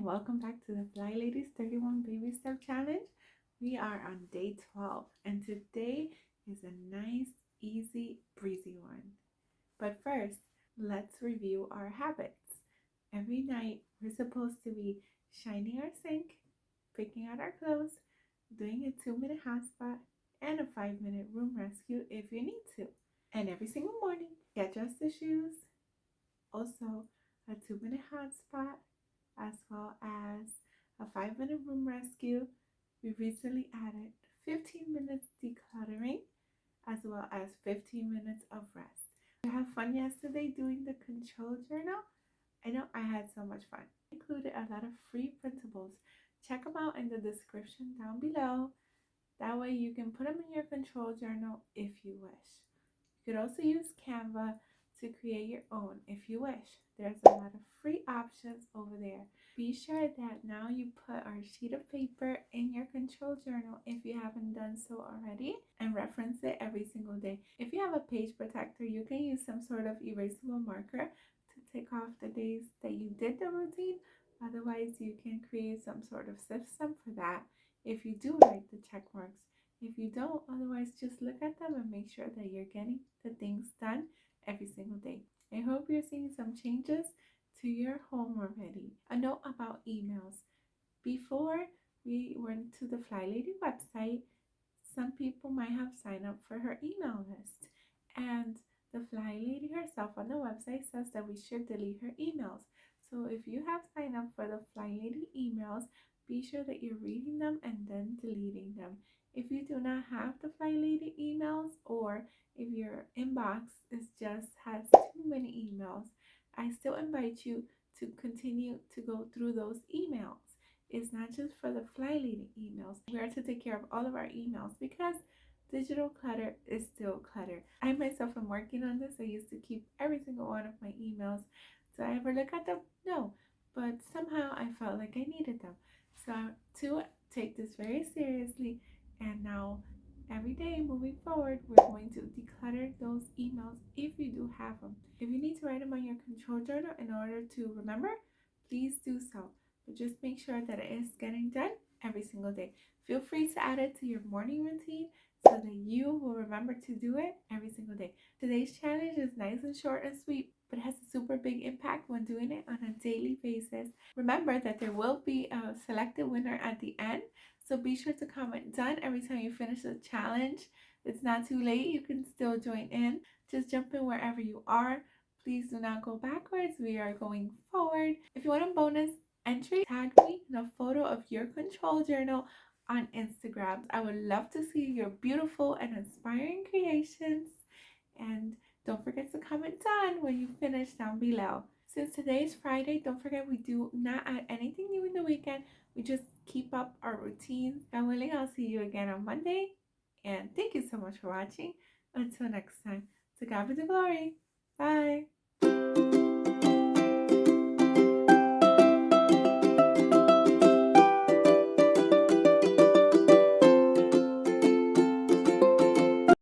and welcome back to the Flylady's 31 Baby Step Challenge. We are on day 12 and today is a nice, easy, breezy one. But first, let's review our habits. Every night, we're supposed to be shining our sink, picking out our clothes, doing a 2-minute hot spot, and a 5-minute room rescue if you need to. And every single morning, get dressed the shoes, also a 2-minute hot spot, as well as a 5-minute room rescue. We recently added 15 minutes decluttering as well as 15 minutes of rest. We had fun yesterday doing the control journal. I know I had so much fun. I included a lot of free printables. Check them out in the description down below. That way you can put them in your control journal if you wish. You could also use Canva to create your own if you wish. There's a lot of free options over there. Be sure that now you put our sheet of paper in your control journal if you haven't done so already, and reference it every single day. If you have a page protector, you can use some sort of erasable marker to tick off the days that you did the routine. Otherwise, you can create some sort of system for that if you do like the check marks. If you don't, otherwise just look at them and make sure that you're getting the things done every single day. I hope you're seeing some changes to your home already. A note about emails. Before we went to the Flylady website, some people might have signed up for her email list. And the Flylady herself on the website says that we should delete her emails. So if you have signed up for the Flylady emails, be sure that you're reading them and then deleting them. If you do not have the Flylady emails, or if your inbox has too many emails, I still invite you to continue to go through those emails. It's not just for the Flylady emails. We are to take care of all of our emails because digital clutter is still clutter. I myself am working on this. I used to keep every single one of my emails. Do I ever look at them? No. But somehow I felt like I needed them. So to take this very seriously, and now every day moving forward, we're going to declutter those emails if you do have them. If you need to write them on your control journal in order to remember, please do so. But just make sure that it is getting done every single day. Feel free to add it to your morning routine so that you will remember to do it every single day. Today's challenge is nice and short and sweet, but it has a super big impact when doing it on a daily basis. Remember that there will be a selected winner at the end, so be sure to comment done every time you finish the challenge. It's not too late. You can still join in. Just jump in wherever you are. Please do not go backwards. We are going forward. If you want a bonus entry, tag me in a photo of your control journal on Instagram. I would love to see your beautiful and inspiring creations. And don't forget to comment done when you finish down below. Since today is Friday, don't forget we do not add anything new in the weekend. We just keep up our routines. God willing, I'll see you again on Monday. And thank you so much for watching. Until next time, to God be the glory. Bye.